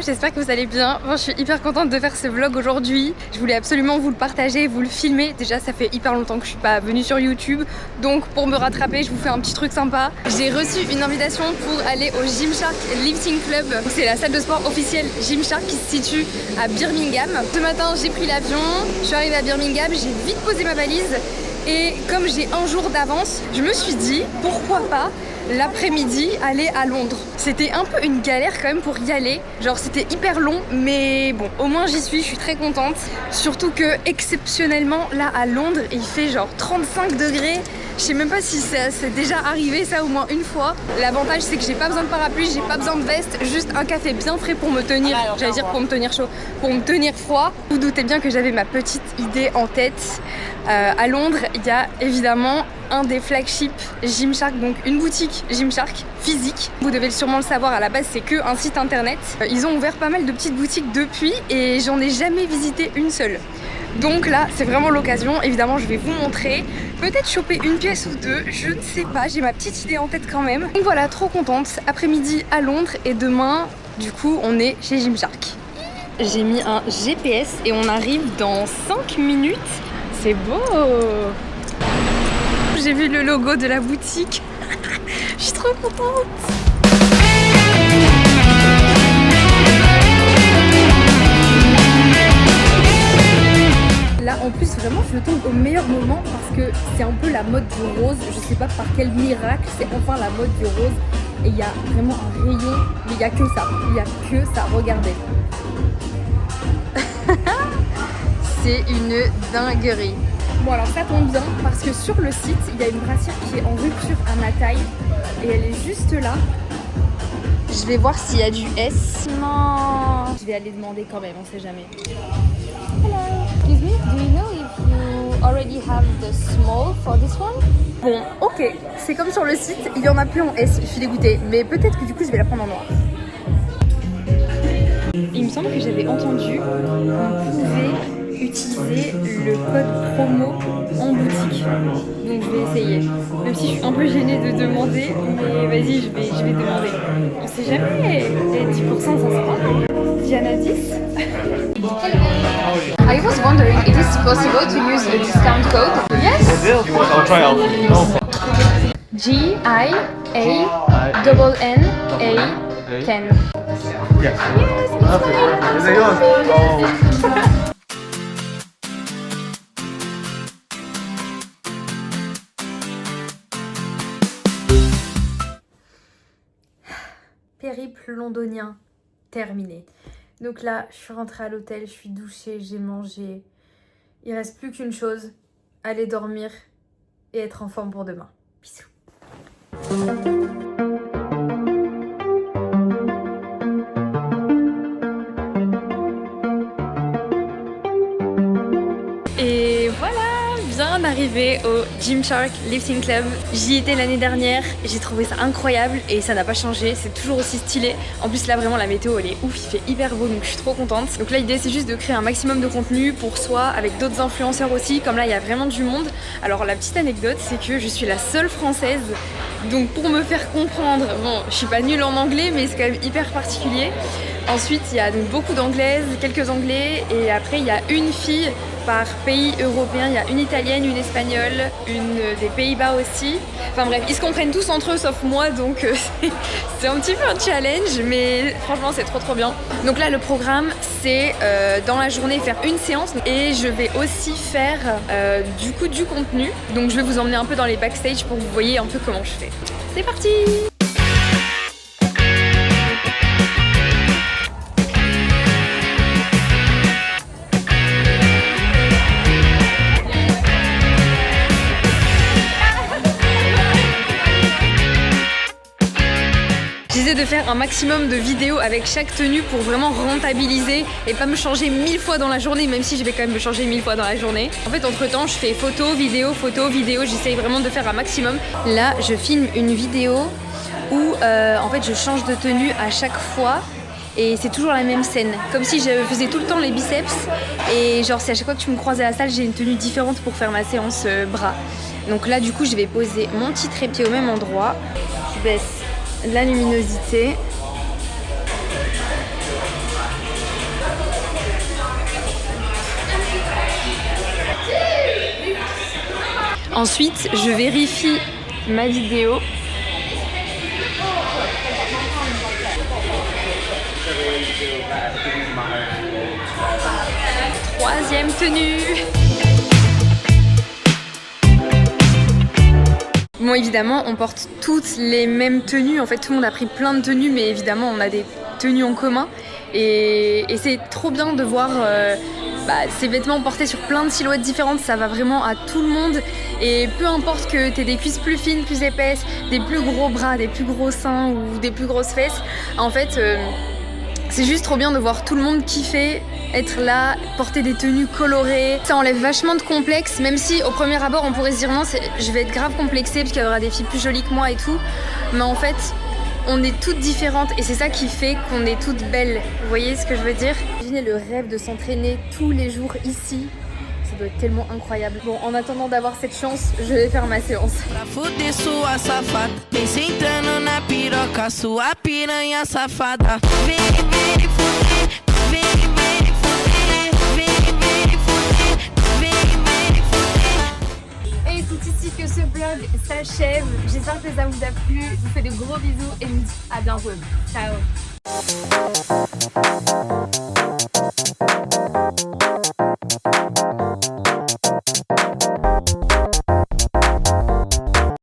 j'espère que vous allez bien. Bon, je suis hyper contente de faire ce vlog aujourd'hui. Je voulais absolument vous le partager, vous le filmer. Déjà ça fait hyper longtemps que je suis pas venue sur YouTube, donc pour me rattraper je vous fais un petit truc sympa. J'ai reçu une invitation pour aller au Gymshark Lifting Club. C'est la salle de sport officielle Gymshark qui se situe à Birmingham. Ce matin j'ai pris l'avion, je suis arrivée à Birmingham, j'ai vite posé ma valise. Et comme j'ai un jour d'avance, je me suis dit pourquoi pas l'après-midi aller à Londres. C'était un peu une galère quand même pour y aller. Genre c'était hyper long, mais bon, au moins j'y suis, je suis très contente. Surtout que exceptionnellement là à Londres, il fait genre 35 degrés. Je sais même pas si c'est déjà arrivé ça au moins une fois. L'avantage c'est que j'ai pas besoin de parapluie, j'ai pas besoin de veste, juste un café bien frais pour me tenir, j'allais dire pour me tenir chaud, pour me tenir froid. Vous vous doutez bien que j'avais ma petite idée en tête. À Londres, il y a évidemment un des flagships Gymshark, donc une boutique Gymshark physique. Vous devez sûrement le savoir, à la base c'est que un site internet. Ils ont ouvert pas mal de petites boutiques depuis et j'en ai jamais visité une seule. Donc là c'est vraiment l'occasion, évidemment je vais vous montrer, peut-être choper une pièce ou deux, je ne sais pas, j'ai ma petite idée en tête quand même. Donc voilà, trop contente, après-midi à Londres et demain du coup on est chez Gymshark. J'ai mis un GPS et on arrive dans 5 minutes, c'est beau. J'ai vu le logo de la boutique, je suis trop contente. Là en plus vraiment je tombe au meilleur moment parce que c'est un peu la mode du rose. Je sais pas par quel miracle c'est enfin la mode du rose. Et il y a vraiment un rayon, mais il y a que ça. Il y a que ça, regardez. C'est une dinguerie. Bon alors ça tombe bien parce que sur le site il y a une brassière qui est en rupture à ma taille. Et elle est juste là. Je vais voir s'il y a du S. Non. Je vais aller demander quand même, on sait jamais. Hello. Excuse me, do you know if you already have the small for this one? Bon, ok, c'est comme sur le site, il y en a plus en S, je suis dégoûtée, mais peut-être que du coup je vais la prendre en noir. Il me semble que j'avais entendu qu'on pouvait utiliser le code promo en boutique, donc je vais essayer. Même si je suis un peu gênée de demander, mais vas-y, je vais demander. On sait jamais, et 10% ça se prend. Diana 10. I was wondering, it is possible to use a discount code? Yes. I'll try out. GIANNA 10. Yes. Yes, it's Perfect. Is it yours? Oh. Périple londonien terminé. Donc là, je suis rentrée à l'hôtel, je suis douchée, j'ai mangé. Il reste plus qu'une chose, aller dormir et être en forme pour demain. Bisous. Et voilà, bien arrivé au Gymshark Lifting Club. J'y étais l'année dernière, j'ai trouvé ça incroyable et ça n'a pas changé, c'est toujours aussi stylé. En plus là vraiment la météo elle est ouf, il fait hyper beau donc je suis trop contente. Donc là l'idée c'est juste de créer un maximum de contenu pour soi, avec d'autres influenceurs aussi, comme là il y a vraiment du monde. Alors la petite anecdote c'est que je suis la seule française, donc pour me faire comprendre, bon je suis pas nulle en anglais mais c'est quand même hyper particulier. Ensuite il y a donc beaucoup d'anglaises, quelques anglais et après il y a une fille par pays européen, il y a une italienne, une espagnole, une des Pays-Bas aussi. Enfin bref, ils se comprennent tous entre eux sauf moi donc c'est un petit peu un challenge mais franchement c'est trop bien. Donc là le programme c'est dans la journée faire une séance et je vais aussi faire du coup du contenu. Donc je vais vous emmener un peu dans les backstage pour que vous voyez un peu comment je fais. C'est parti! J'essaie de faire un maximum de vidéos avec chaque tenue pour vraiment rentabiliser et pas me changer 1000 fois dans la journée, même si je vais quand même me changer 1000 fois dans la journée. En fait entre temps je fais photo, vidéo, j'essaye vraiment de faire un maximum. Là je filme une vidéo où en fait je change de tenue à chaque fois. Et c'est toujours la même scène, comme si je faisais tout le temps les biceps. Et genre si à chaque fois que tu me croises à la salle, j'ai une tenue différente pour faire ma séance bras. Donc là du coup je vais poser mon petit trépied au même endroit. Je baisse la luminosité. Ensuite, je vérifie ma vidéo. Troisième tenue. Bon, évidemment, on porte toutes les mêmes tenues. En fait, tout le monde a pris plein de tenues, mais évidemment, on a des tenues en commun. Et c'est trop bien de voir ces vêtements portés sur plein de silhouettes différentes. Ça va vraiment à tout le monde. Et peu importe que tu aies des cuisses plus fines, plus épaisses, des plus gros bras, des plus gros seins ou des plus grosses fesses, en fait, c'est juste trop bien de voir tout le monde kiffer, être là, porter des tenues colorées. Ça enlève vachement de complexe, même si au premier abord on pourrait se dire non, je vais être grave complexée parce qu'il y aura des filles plus jolies que moi et tout. Mais en fait, on est toutes différentes et c'est ça qui fait qu'on est toutes belles. Vous voyez ce que je veux dire? Imaginez le rêve de s'entraîner tous les jours ici. Ça doit être tellement incroyable. Bon, en attendant d'avoir cette chance, je vais faire ma séance. Et c'est ici que ce vlog s'achève. J'espère que ça vous a plu. Je vous fais de gros bisous et je vous dis à bientôt. Ciao.